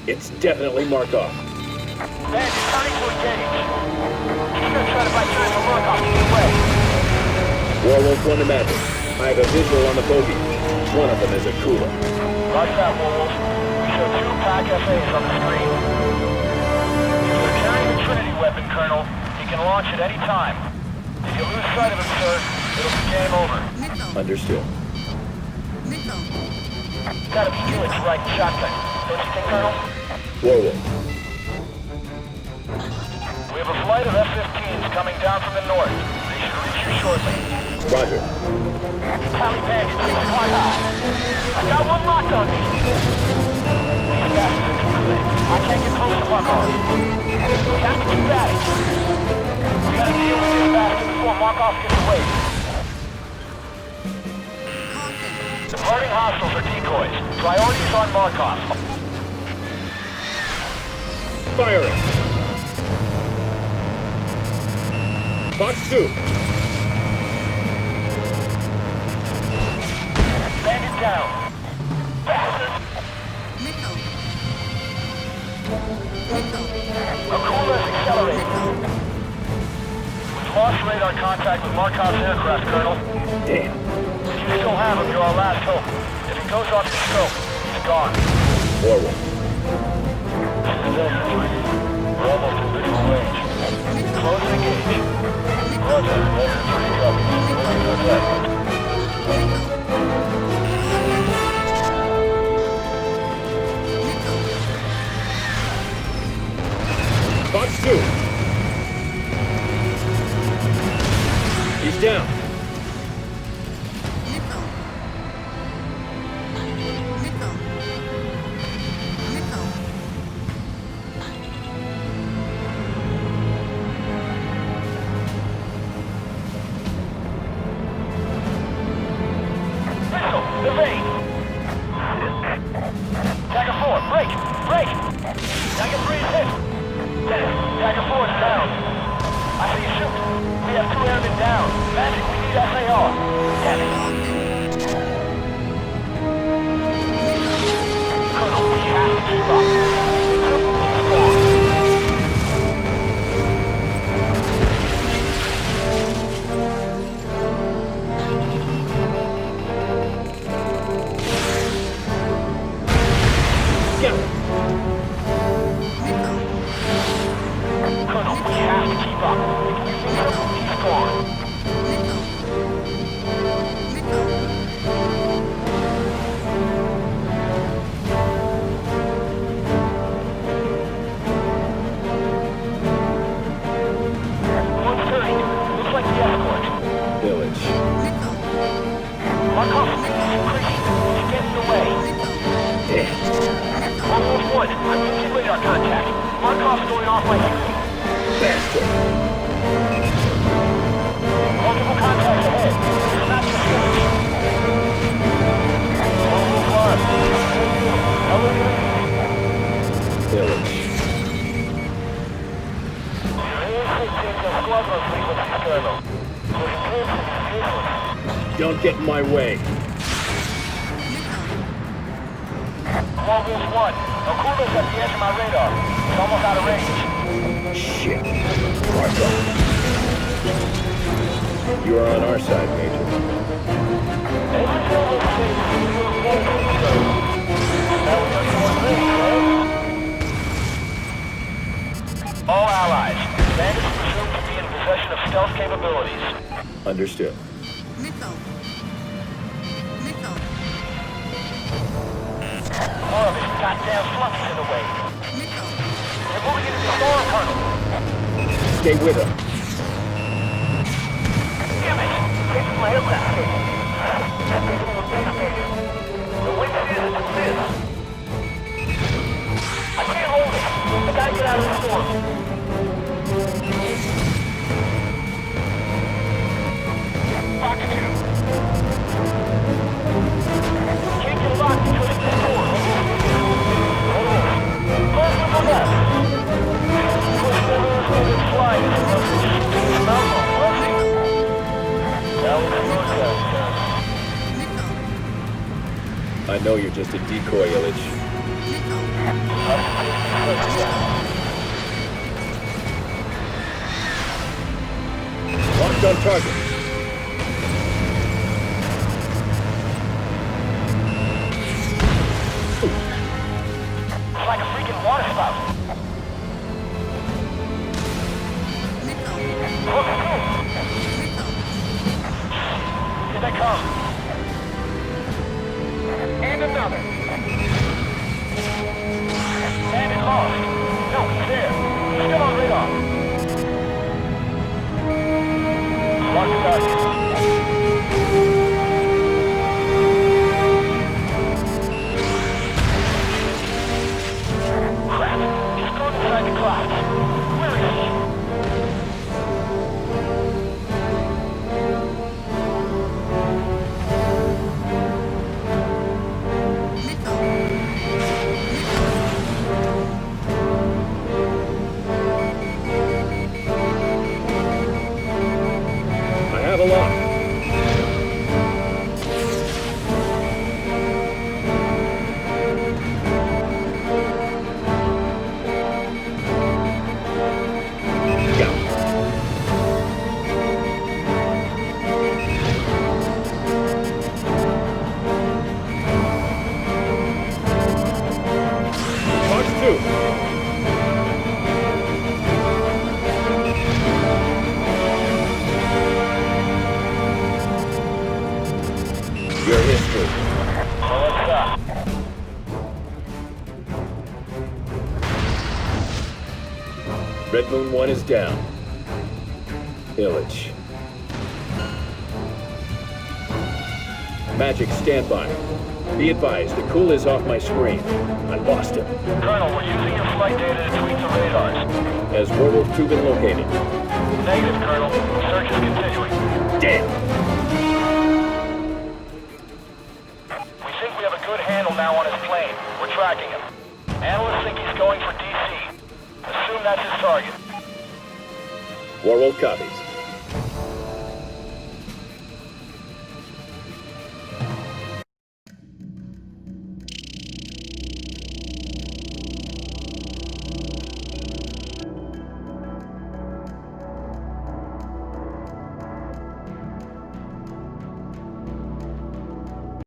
It's definitely Markov. Man, you're starting to engage. He's gonna try to buy time for Markov to get away. Werewolf 1 to Magic. I have a visual on the bogey. One of them is a cooler. Roger that, Werewolf. We show 2 pack FAs on the screen. If they're carrying the Trinity weapon, Colonel, he can launch at any time. If you lose sight of him, sir, it'll be game over. Understood. Gotta be Helix right shotgun. Don't you think, Colonel? Werewolf. We have a flight of F-15s coming down from the north. They should reach you shortly. Roger. Tally bandits, fly high. I got one locked on me. These bastards are too good. I can't get close to Markov. We have to keep at it. We gotta deal with this bastard before Markov gets away. Departing hostiles are decoys. Priorities on Markov. Firing. Fox 2. Bandit down. Akula's accelerating. We've lost radar contact with Markov's aircraft, Colonel. Damn. If you still have him, you're our last hope. If he goes off the scope, he's gone. Werewolf. We're almost in visual range. Close and engage. Roger, Desert 3 copies. Moving to attack. Fox 2. He's down. Evade! Dagger 4, break! Break! Dagger 3 is hit! Dagger 4 is down. I see you shoot. We have 2 airmen down. Magic, we need SAR. Damn it. Colonel, we have to keep up. He's gone. Colonel, we have to keep up. If we lose him, he's gone. Looks like the escort. Village. Markov is increasing. He's getting away. Damn. Almost 1. I'm using radar contact. Markov's going off my screen. Bastard. Multiple contacts ahead. It's not just village. Village. Don't get in my way. Warwolf 1. Akula's at the edge of my radar. It's almost out of range. Shit. Markov. You are on our side, Major. All allies. Bandits presumed to be in possession of stealth capabilities. Understood. More of his goddamn flunkies in the way. They're moving into the storm, Colonel. Stay with him. Damn it! This is my aircraft cable. The wind is as it is. I can't hold it. I gotta get out of the storm. Rocket you. Can't get locked until it's the storm. Hold on. Close with the left. Push the left as it slides. Malcolm, was he? That was your guy, I know you're just a decoy, Illich. Locked on target. It's like a freaking water spout. Look, here they come. And another. Bandit lost. No, he's there. Still on radar. Lock the target. Crap. He's gone inside the clouds. Where is he? I have a lock. Your history. What's up? Red Moon 1 is down. Village. Magic, stand by. Be advised, the cool is off my screen. I lost him. Colonel, we're using your flight data to tweak the radars. Has Werewolf 2 been located? Negative, Colonel. Search is continuing. Damn! We think we have a good handle now on his plane. We're tracking him. Analysts think he's going for DC. Assume that's his target. Werewolf copies.